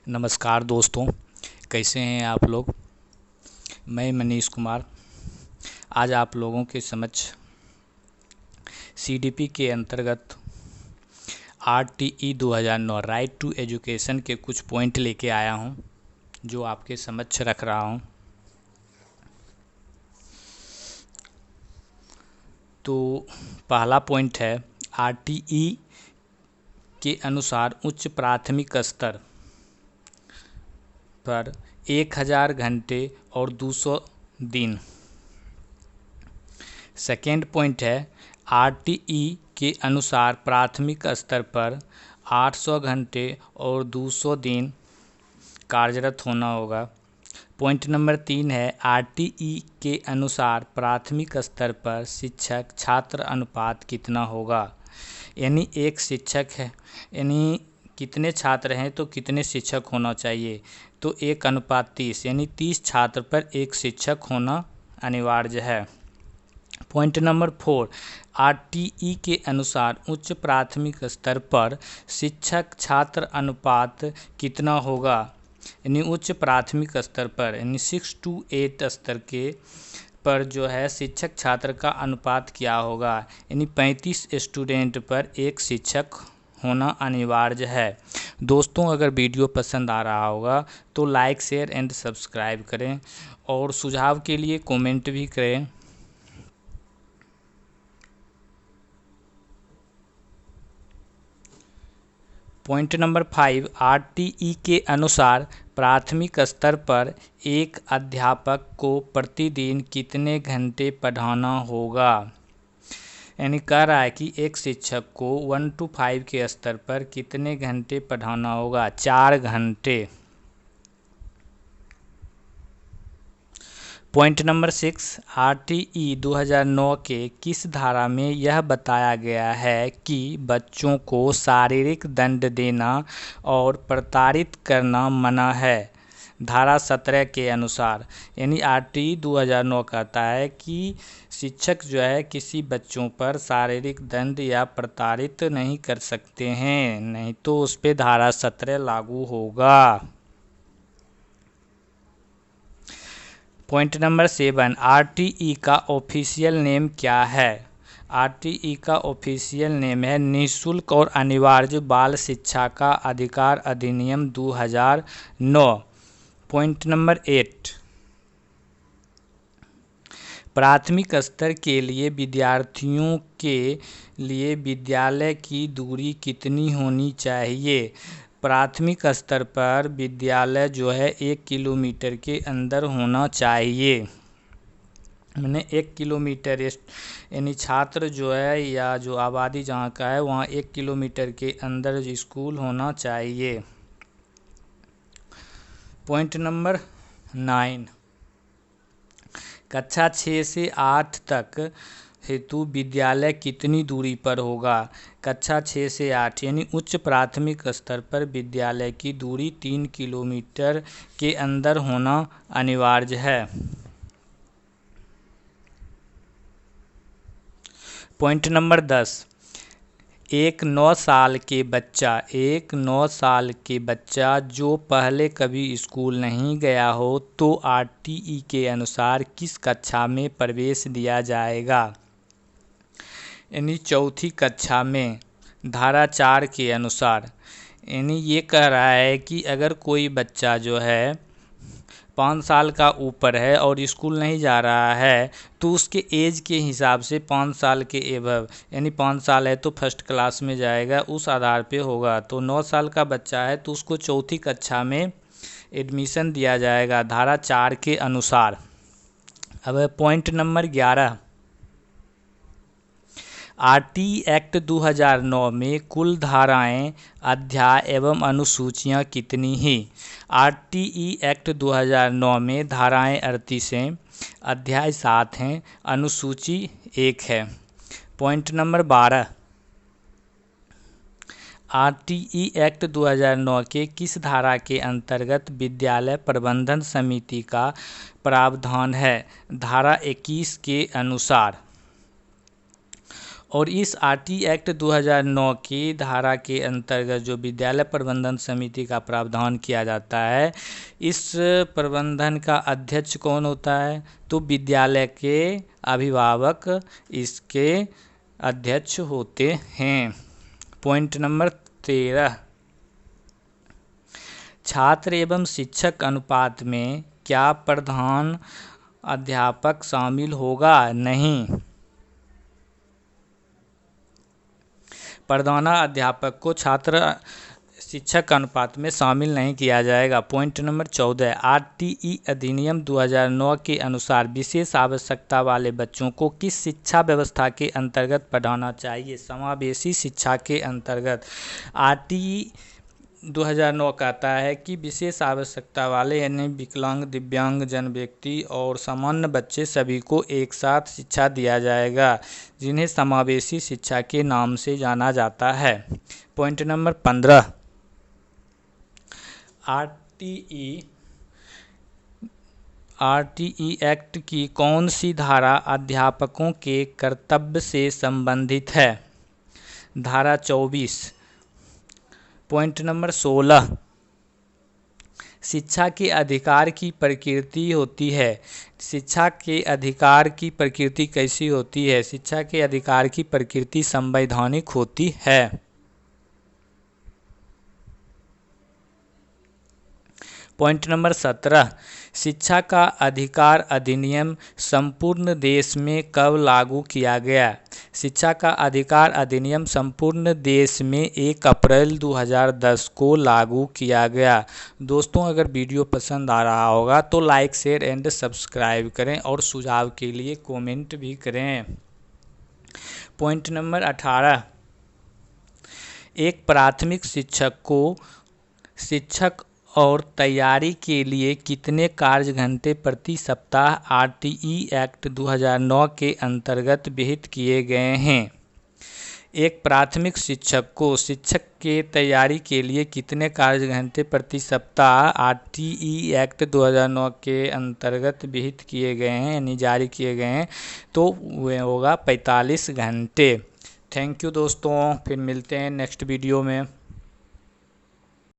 नमस्कार दोस्तों, कैसे हैं आप लोग। मैं मनीष कुमार आज आप लोगों के समक्ष सीडीपी के अंतर्गत आरटीई 2009 राइट टू एजुकेशन के कुछ पॉइंट लेके आया हूं, जो आपके समक्ष रख रहा हूं। तो पहला पॉइंट है, आरटीई के अनुसार उच्च प्राथमिक स्तर पर 1000 घंटे और 200 दिन। सेकेंड पॉइंट है, आरटीई के अनुसार प्राथमिक स्तर पर 800 घंटे और 200 दिन कार्यरत होना होगा। पॉइंट नंबर 3 है, आरटीई के अनुसार प्राथमिक स्तर पर शिक्षक छात्र अनुपात कितना होगा। यानी एक शिक्षक है, यानी कितने छात्र हैं तो कितने शिक्षक होना चाहिए, तो 1:30 यानी 30 छात्र पर एक शिक्षक होना अनिवार्य है। पॉइंट नंबर 4, आरटीई के अनुसार उच्च प्राथमिक स्तर पर शिक्षक छात्र अनुपात कितना होगा। यानी उच्च प्राथमिक स्तर पर यानी 6 to 8 स्तर के पर जो है शिक्षक छात्र का अनुपात क्या होगा, यानी 35 स्टूडेंट पर एक शिक्षक होना अनिवार्य है। दोस्तों, अगर वीडियो पसंद आ रहा होगा तो लाइक शेयर एंड सब्सक्राइब करें और सुझाव के लिए कमेंट भी करें। पॉइंट नंबर 5, आरटीई के अनुसार प्राथमिक स्तर पर एक अध्यापक को प्रतिदिन कितने घंटे पढ़ाना होगा। यानी कह रहा है कि एक शिक्षक को 1 to 5 के स्तर पर कितने घंटे पढ़ाना होगा, 4 घंटे। पॉइंट नंबर 6, आरटीई 2009 के किस धारा में यह बताया गया है कि बच्चों को शारीरिक दंड देना और प्रताड़ित करना मना है। धारा 17 के अनुसार, यानी आरटीई 2009 कहता है कि शिक्षक जो है किसी बच्चों पर शारीरिक दंड या प्रताड़ित नहीं कर सकते हैं, नहीं तो उस पर धारा 17 लागू होगा। पॉइंट नंबर 7, आरटीई का ऑफिशियल नेम क्या है। आरटीई का ऑफिशियल नेम है निःशुल्क और अनिवार्य बाल शिक्षा का अधिकार अधिनियम 2009। पॉइंट नंबर 8, प्राथमिक स्तर के लिए विद्यार्थियों के लिए विद्यालय की दूरी कितनी होनी चाहिए। प्राथमिक स्तर पर विद्यालय जो है 1 किलोमीटर के अंदर होना चाहिए। मैंने 1 किलोमीटर यानी छात्र जो है या जो आबादी जहाँ का है वहाँ 1 किलोमीटर के अंदर स्कूल होना चाहिए। पॉइंट नंबर 9, कक्षा 6 से 8 तक हेतु विद्यालय कितनी दूरी पर होगा। कक्षा 6 से 8 यानी उच्च प्राथमिक स्तर पर विद्यालय की दूरी 3 किलोमीटर के अंदर होना अनिवार्य है। पॉइंट नंबर 10, एक 9 साल के बच्चा जो पहले कभी स्कूल नहीं गया हो तो आरटीई के अनुसार किस कक्षा में प्रवेश दिया जाएगा। यानी चौथी कक्षा में, धारा 4 के अनुसार। यानी ये कह रहा है कि अगर कोई बच्चा जो है 5 साल का ऊपर है और स्कूल नहीं जा रहा है तो उसके एज के हिसाब से 5 साल के एबव, यानी 5 साल है तो फर्स्ट क्लास में जाएगा, उस आधार पे होगा। तो 9 साल का बच्चा है तो उसको चौथी कक्षा में एडमिशन दिया जाएगा, धारा 4 के अनुसार। अब पॉइंट नंबर 11, आरटीई एक्ट 2009 में कुल धाराएं, अध्याय एवं अनुसूचियां कितनी ही। आरटीई एक्ट 2009 में धाराएं 38 हैं, अध्याय 7 हैं, अनुसूची 1 है। पॉइंट नंबर 12, आरटीई एक्ट 2009 के किस धारा के अंतर्गत विद्यालय प्रबंधन समिति का प्रावधान है। धारा 21 के अनुसार। और इस आरटी एक्ट 2009 की धारा के अंतर्गत जो विद्यालय प्रबंधन समिति का प्रावधान किया जाता है, इस प्रबंधन का अध्यक्ष कौन होता है? तो विद्यालय के अभिभावक इसके अध्यक्ष होते हैं। पॉइंट नंबर 13, छात्र एवं शिक्षक अनुपात में क्या प्रधान अध्यापक शामिल होगा? नहीं, प्रधानाध्यापक को छात्र शिक्षक अनुपात में शामिल नहीं किया जाएगा। पॉइंट नंबर 14, आरटीई अधिनियम 2009 के अनुसार विशेष आवश्यकता वाले बच्चों को किस शिक्षा व्यवस्था के अंतर्गत पढ़ाना चाहिए? समावेशी शिक्षा के अंतर्गत। आरटीई 2009 कहता है कि विशेष आवश्यकता वाले यानी विकलांग, दिव्यांग जन व्यक्ति और सामान्य बच्चे सभी को एक साथ शिक्षा दिया जाएगा, जिन्हें समावेशी शिक्षा के नाम से जाना जाता है। पॉइंट नंबर 15, आरटीई एक्ट की कौन सी धारा अध्यापकों के कर्तव्य से संबंधित है? धारा 24। पॉइंट नंबर 16, शिक्षा के अधिकार की प्रकृति होती है। शिक्षा के अधिकार की प्रकृति कैसी होती है? शिक्षा के अधिकार की प्रकृति संवैधानिक होती है। पॉइंट नंबर 17, शिक्षा का अधिकार अधिनियम संपूर्ण देश में कब लागू किया गया? शिक्षा का अधिकार अधिनियम संपूर्ण देश में 1 अप्रैल 2010 को लागू किया गया। दोस्तों, अगर वीडियो पसंद आ रहा होगा तो लाइक, शेयर एंड सब्सक्राइब करें और सुझाव के लिए कमेंट भी करें। पॉइंट नंबर 18, एक प्राथमिक शिक्षक को शिक्षक और तैयारी के लिए कितने कार्य घंटे प्रति सप्ताह आरटीई एक्ट 2009 के अंतर्गत विहित किए गए हैं? एक प्राथमिक शिक्षक को शिक्षक के तैयारी के लिए कितने कार्य घंटे प्रति सप्ताह आरटीई एक्ट 2009 के अंतर्गत विहित किए गए हैं यानी जारी किए गए हैं? तो वह होगा 45 घंटे। थैंक यू दोस्तों, फिर मिलते हैं नेक्स्ट वीडियो में।